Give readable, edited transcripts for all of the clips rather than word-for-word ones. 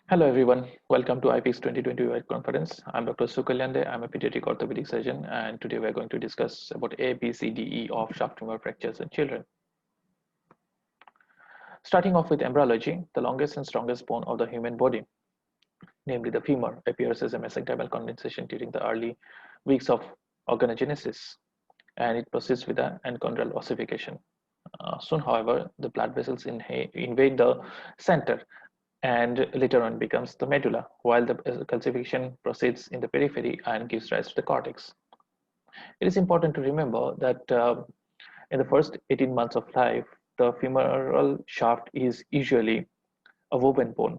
Hello everyone, welcome to IPX 2020 World Conference. I'm Dr. Sukalyande. I'm a pediatric orthopedic surgeon, and today we're going to discuss about A, B, C, D, E of shaft femur fractures in children. Starting off with embryology, the longest and strongest bone of the human body, namely the femur, appears as a mesenchymal condensation during the early weeks of organogenesis, and it proceeds with an enchondral ossification. Soon, however, the blood vessels invade the center and later on becomes the medulla, while the calcification proceeds in the periphery and gives rise to the cortex. It is important to remember that in the first 18 months of life, the femoral shaft is usually a woven bone,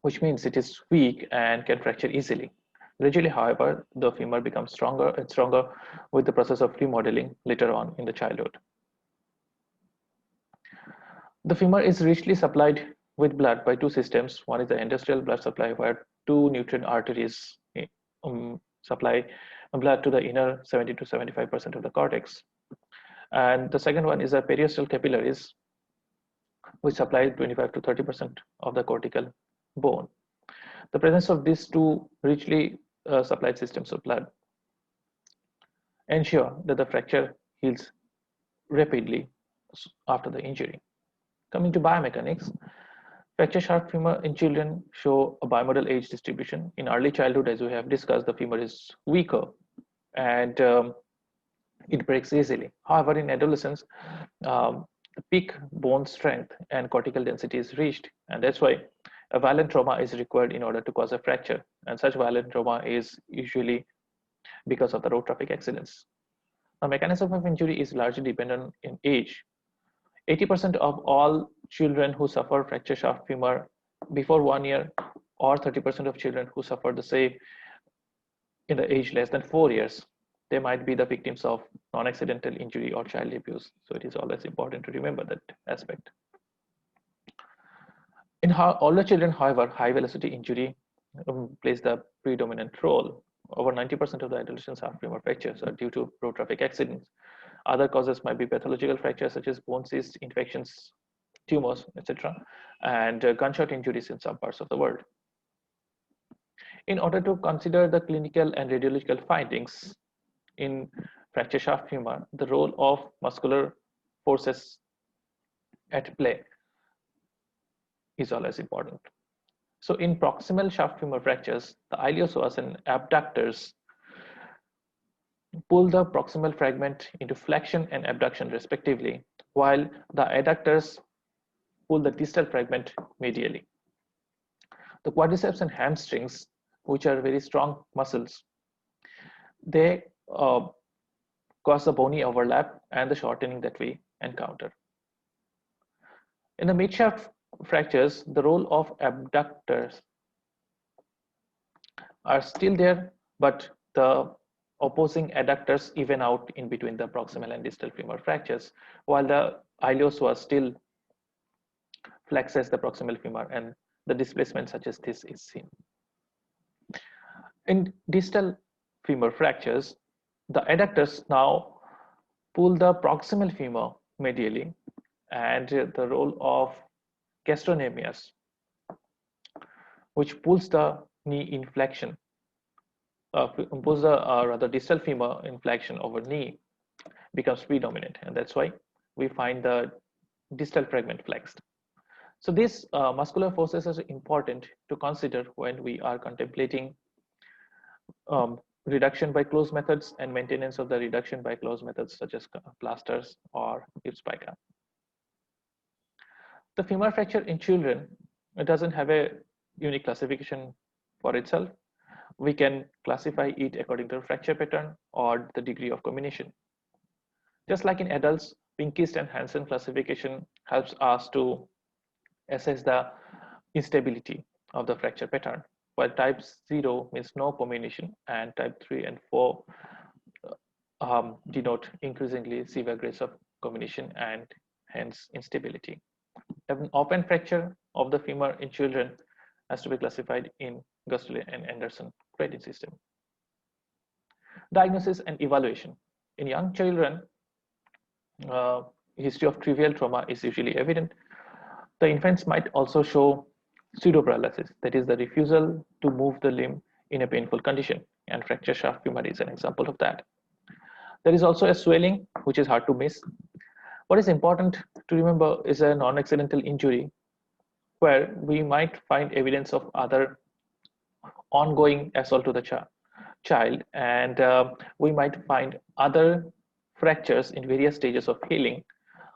which means it is weak and can fracture easily. Gradually, however, the femur becomes stronger and stronger with the process of remodeling later on in the childhood. The femur is richly supplied with blood by two systems. One is the endosteal blood supply, where two nutrient arteries supply blood to the inner 70 to 75% of the cortex. And the second one is the periosteal capillaries, which supply 25 to 30% of the cortical bone. The presence of these two richly supplied systems of blood ensure that the fracture heals rapidly after the injury. Coming to biomechanics, fracture shaft femur in children show a bimodal age distribution. In early childhood, as we have discussed, the femur is weaker and it breaks easily. However, in adolescence, the peak bone strength and cortical density is reached, and that's why a violent trauma is required in order to cause a fracture. And such violent trauma is usually because of the road traffic accidents. The mechanism of injury is largely dependent in age. 80% of all children who suffer fracture shaft femur before 1 year, or 30% of children who suffer the same in the age less than 4 years, they might be the victims of non-accidental injury or child abuse. So it is always important to remember that aspect. In older children, however, high velocity injury plays the predominant role. Over 90% of the adolescents have femur fractures are due to road traffic accidents. Other causes might be pathological fractures such as bone cysts, infections, tumors, etc., and gunshot injuries in some parts of the world. In order to consider the clinical and radiological findings in fracture shaft femur, the role of muscular forces at play is always important. So in proximal shaft femur fractures, the iliopsoas and abductors pull the proximal fragment into flexion and abduction respectively, while the adductors pull the distal fragment medially. The quadriceps and hamstrings, which are very strong muscles, they cause the bony overlap and the shortening that we encounter. In the midshaft fractures, the role of abductors are still there, but the opposing adductors even out in between the proximal and distal femur fractures, while the iliopsoas still flexes the proximal femur, and the displacement such as this is seen. In distal femur fractures, the adductors now pull the proximal femur medially, and the role of gastrocnemius, which pulls the knee inflection, pulls the rather distal femur inflection over knee, becomes predominant, and that's why we find the distal fragment flexed. So these muscular forces are important to consider when we are contemplating reduction by closed methods and maintenance of the reduction by closed methods such as plasters or gips pica. The femur fracture in children, it doesn't have a unique classification for itself. We can classify it according to fracture pattern or the degree of comminution. Just like in adults, Pinkeist and Hansen classification helps us to assess the instability of the fracture pattern, while type 0 means no comminution, and type 3 and 4 denote increasingly severe grades of comminution and hence instability. An open fracture of the femur in children has to be classified in Gustule and Anderson grading system. Diagnosis and evaluation. In young children, history of trivial trauma is usually evident. The infants might also show Pseudoparalysis, that is the refusal to move the limb in a painful condition, and fracture shaft femur is an example of that. There is also a swelling, which is hard to miss. What is important to remember is a non-accidental injury where we might find evidence of other ongoing assault to the child, and we might find other fractures in various stages of healing,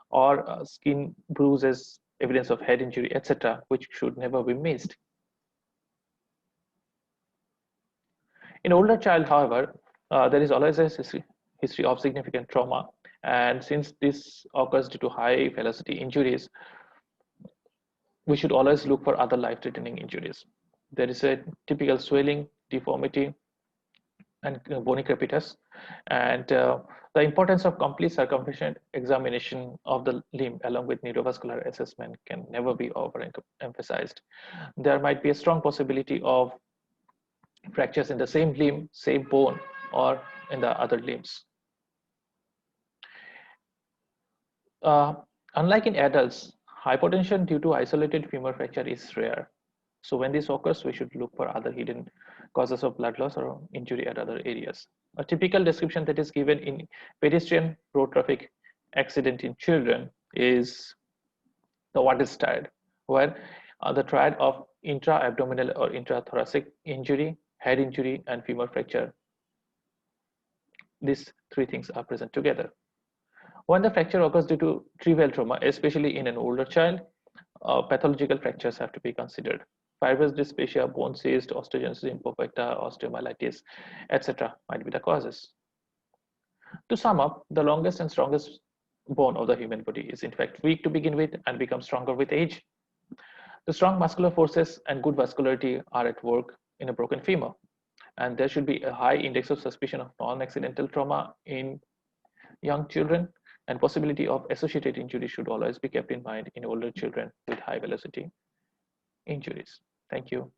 or skin bruises, evidence of head injury, etc., which should never be missed. In older child, however, there is always a history of significant trauma, and since this occurs due to high velocity injuries, we should always look for other life-threatening injuries. There is a typical swelling, deformity, and bony crepitus, and the importance of complete circumferential examination of the limb along with neurovascular assessment can never be overemphasized. There might be a strong possibility of fractures in the same limb, same bone, or in the other limbs. Uh, Unlike in adults, hypotension due to isolated femur fracture is rare. So when this occurs, we should look for other hidden causes of blood loss or injury at other areas. A typical description that is given in pedestrian road traffic accident in children is the Watts triad, where the triad of intra-abdominal or intrathoracic injury, head injury, and femur fracture, these three things are present together. When the fracture occurs due to trivial trauma, especially in an older child, pathological fractures have to be considered. Fibrous dysplasia, bone cyst, osteogenesis imperfecta, osteomyelitis, etc. might be the causes. To sum up, the longest and strongest bone of the human body is in fact weak to begin with and becomes stronger with age. The strong muscular forces and good vascularity are at work in a broken femur, and there should be a high index of suspicion of non-accidental trauma in young children, and possibility of associated injury should always be kept in mind in older children with high velocity injuries. Thank you.